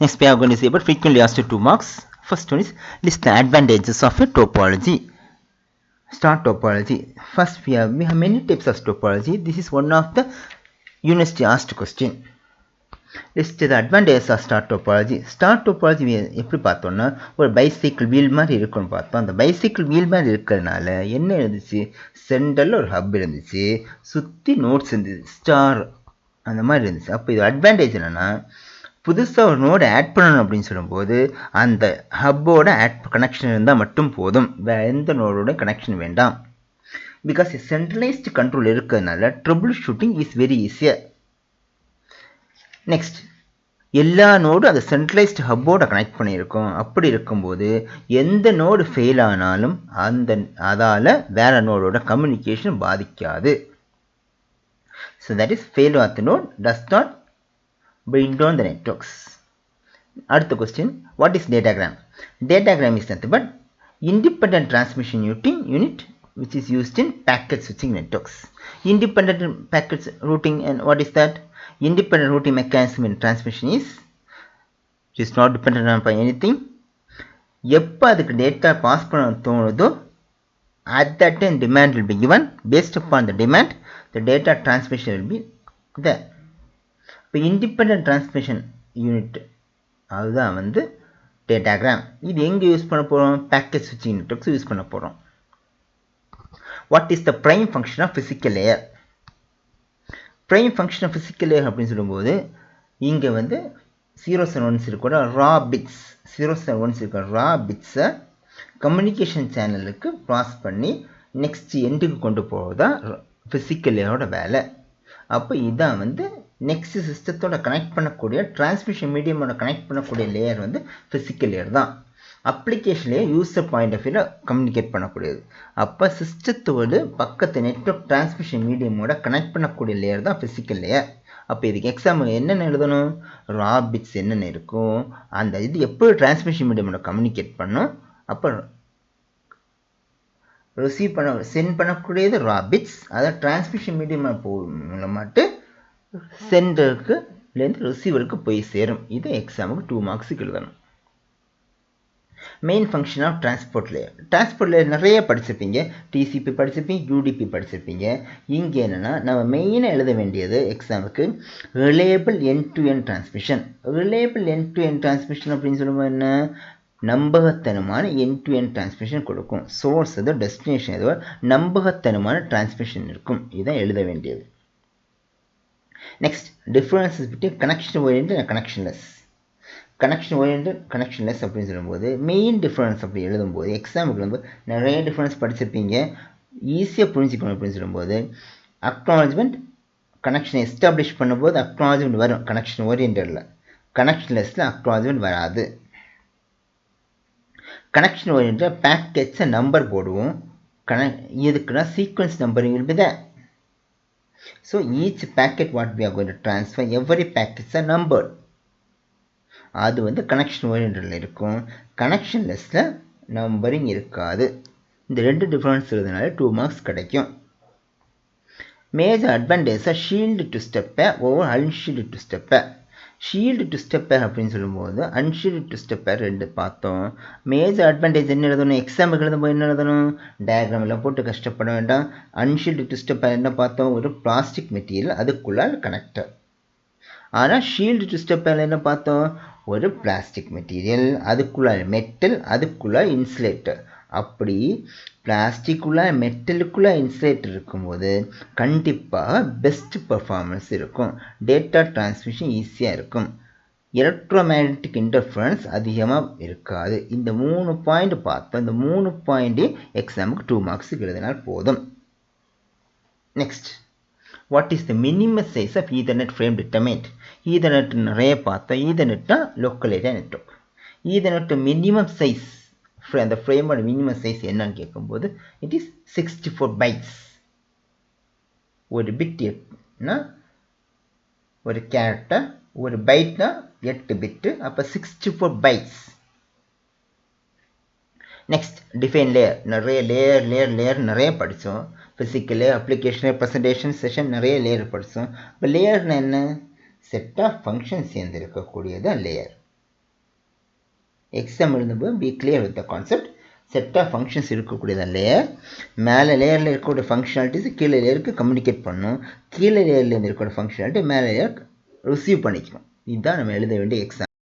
Next we are going to see about frequently asked 2 marks. First one is list the advantages of a topology. Star topology. First we have many types of topology. This is one of the university asked question. List the advantages of star topology. Star topology எப்படி பார்த்தோம்னா ஒரு bicycle wheel மாதிரி இருக்குன்னு பார்த்தோம். அந்த bicycle wheel மாதிரி இருக்கிறதுனால என்ன இருந்துச்சு, சென்டரில் ஒரு ஹப் இருந்துச்சு, சுற்றி நோட்ஸ் இருந்துச்சு, ஸ்டார் அந்த மாதிரி இருந்துச்சு. அப்போ இது அட்வான்டேஜ் என்னென்னா, புதுசாக ஒரு நோடு ஆட் பண்ணணும் அப்படின்னு சொல்லும்போது அந்த ஹப்போட கனெக்ஷன் இருந்தால் மட்டும் போதும், வேறு எந்த நோடோட கனெக்ஷன் வேண்டாம். பிகாஸ் சென்ட்ரலைஸ்டு கண்ட்ரோல் இருக்கிறதுனால trouble shooting is very easier. Next, எல்லா நோடும் அந்த சென்ட்ரலைஸ்டு ஹப்போட கனெக்ட் பண்ணியிருக்கோம். அப்படி இருக்கும்போது எந்த நோடு ஃபெயில் ஆனாலும் அதால் வேற நோடோட கம்யூனிகேஷன் பாதிக்காது. So that is fail of the node does not bring down the networks. அடுத்த question, what is datagram? Datagram is nothing but independent transmission unit which is used in packet switching networks. Independent packet routing, and what is that? Independent routing mechanism in transmission is not dependent on anything. எப்போ அதுக்கு data pass பண்ண தோணுதோ at that time demand will be given. Based upon the demand the data transmission will be there. இப்போ independent transmission unit அதுதான் வந்து datagram. இது எங்கே use பண்ண போகிறோம்? பேக்கெட் ஸ்விட்சிங் நெட்வொர்க்ஸ் யூஸ் பண்ண போகிறோம். What is the prime function of physical layer? Prime function of physical layer அப்படின்னு சொல்லும்போது இங்கே வந்து 0s and 1s இருக்கிற ரா பிட்ஸ், 0s and 1s இருக்கிற ரா பிட்ஸை கம்யூனிகேஷன் சேனலுக்கு பாஸ் பண்ணி நெக்ஸ்ட் எண்டுக்கு கொண்டு போகிறதா ஃபிசிக்கல் லேயரோட வேலை. அப்போ இதான் வந்து நெக்ஸ்ட் சிஸ்டத்தோட கனெக்ட் பண்ணக்கூடிய டிரான்ஸ்மிஷன் மீடியமோட கனெக்ட் பண்ணக்கூடிய லேயர் வந்து ஃபிசிக்கல் லேயர் தான். Application layer user point of வியூவில் கம்யூனிகேட் பண்ணக்கூடியது. அப்போ சிஸ்டத்தோடு பக்கத்து நெட்வொர்க் டிரான்ஸ்மிஷன் மீடியமோட கனெக்ட் பண்ணக்கூடிய லேயர் தான் ஃபிசிக்கல் லேயர். அப்போ இதுக்கு எக்ஸாம் என்னென்ன எழுதணும்? ரா பிட்ஸ் என்னென்ன இருக்கும், அந்த இது எப்படி டிரான்ஸ்மிஷன் மீடியமோட கம்யூனிகேட் பண்ணும், அப்போ ரிசீவ் சென்ட் பண்ணக்கூடியது ரா பிட்ஸ், அதை டிரான்ஸ்மிஷன் மீடியம் மூலமாட்டு சென்டருக்குலேருந்து ரிசீவருக்கு போய் சேரும். இதை எக்ஸாமுக்கு 2 மார்க்ஸுக்கு எழுதணும். Main function of transport layer. Transport layer நிறைய படிச்சிருப்பீங்க, டிசிபி படிச்சிருப்பீங்க, யூடிபி படிச்சிருப்பீங்க. இங்கே என்னென்னா நம்ம மெயினாக எழுத வேண்டியது எக்ஸாமுக்கு reliable end to end transmission. Reliable end to end transmission அப்படின்னு சொல்லும்போது என்ன, நம்பகத்தனமான எண்ட் டு எண்ட் டிரான்ஸ்மிஷன் கொடுக்கும். சோர்ஸ் ஏதோ டெஸ்டினேஷன் ஏதோ நம்பகத்தனமான டிரான்ஸ்மிஷன் இருக்கும். இதான் எழுத வேண்டியது. Next, differences between connection oriented and connectionless. Connection oriented connectionless அப்படின்னு சொல்லும்போது மெயின் டிஃபரன்ஸ் அப்படி எழுதும்போது எக்ஸாமுக்கு வந்து நிறைய டிஃபரன்ஸ் படிச்சிருப்பீங்க, ஈஸியாக புரிஞ்சுக்கணும் அப்படின்னு சொல்லும்போது அக்னாலஜ்மெண்ட் கனெக்ஷன் எஸ்டாப்ளிஷ் பண்ணும்போது அக்னாலஜ்மெண்ட் வரும் கனெக்ஷன் ஓரியன்டடில், கனெக்ஷன்லெஸில் அக்னாலஜ்மெண்ட் வராது. கனெக்ஷன் ஓரியன்டட் பேக்கெட்ஸை நம்பர் போடுவோம், இதுக்குன்னா sequence numbering will be there. So each packet what we are going to transfer, every packets are numbered. அது வந்து கனெக்ஷன் ஓரியன்டடில் இருக்கும், கனெக்ஷன்லெஸில் நம்பரிங் இருக்காது. இந்த ரெண்டு டிஃபரன்ஸ் இருந்ததுனால 2 மார்க்ஸ் கிடைக்கும். மேஜர் அட்வான்டேஜாக ஷீல்டு டு ஸ்டெப்பை ஓவர் அன்ஷீல்டு டு ஸ்டெப்பை. ஷீல்டு டு ஸ்டெப்பர் அப்படின்னு சொல்லும்போது அன்ஷீல்டு டு ஸ்டெப்பர் ரெண்டு பார்த்தோம். மேஜர் அட்வான்டேஜ் என்ன எழுதணும்? எக்ஸாமுக்கு எழுதும்போது என்ன எழுதணும்? டயக்ராம் எல்லாம் போட்டு கஷ்டப்பட வேண்டாம். அன்ஷீல்டு டு ஸ்டெப்பர் என்ன பார்த்தோம்? ஒரு பிளாஸ்டிக் மெட்டீரியல், அதுக்குள்ளால் கனெக்டர். ஆனால் ஷீல்டு டு ஸ்டெப்பர் என்ன பார்த்தோம்? ஒரு பிளாஸ்டிக் மெட்டீரியல், அதுக்குள்ளால் மெட்டல், அதுக்குள்ளால் இன்சுலேட்டர். அப்படி பிளாஸ்டிக்குள்ளே மெட்டலுக்குள்ளே இன்சுலேட்டர் இருக்கும்போது கண்டிப்பாக பெஸ்ட் பர்ஃபார்மன்ஸ் இருக்கும், டேட்டா டிரான்ஸ்மிஷன் ஈஸியாக இருக்கும், எலக்ட்ரோமேக்னட்டிக் இன்டர்ஃபரன்ஸ் அதிகமாக இருக்காது. இந்த 3 பாயிண்ட் பார்த்தோம். இந்த 3 பாயிண்ட்டே எக்ஸாமுக்கு 2 மார்க்ஸுக்கு எழுதினால் போதும். Next, what is the minimum size of Ethernet frame determined? Ethernet நிறைய பார்த்தோம். ஈதர்நெட்னா local area network. Ethernet minimum size, அந்த ஃப்ரேமோட மினிமம் சைஸ் என்னன்னு கேட்கும்போது இட் இஸ் 64 பைட்ஸ். ஒரு பிட்னா ஒரு கேரக்டர், ஒரு பைட்னா 8 பிட்டு, அப்போ 64 பைட்ஸ். Next, define layer. நிறைய லேயர் நிறைய படித்தோம். Physical layer, application layer, presentation session நிறைய லேயர் படித்தோம். இப்போ லேயர்னா என்ன? செட் ஆஃப் ஃபங்க்ஷன் சேர்ந்து இருக்கக்கூடியது லேயர். எக்ஸாம் எழுதும்போது be clear with the concept. Set of functions இருக்கக்கூடியது லேயர், மேலே லேயரில் இருக்கக்கூடிய ஃபங்க்ஷனாலிட்டிஸ் கீழே லேயருக்கு கம்யூனிகேட் பண்ணணும், கீழே லேயரில் இருக்கக்கூடிய ஃபங்க்ஷனாலிட்டி மேலே லேயர் ரிசீவ் பண்ணிக்கணும். இதுதான் நம்ம எழுத வேண்டிய எக்ஸாம்.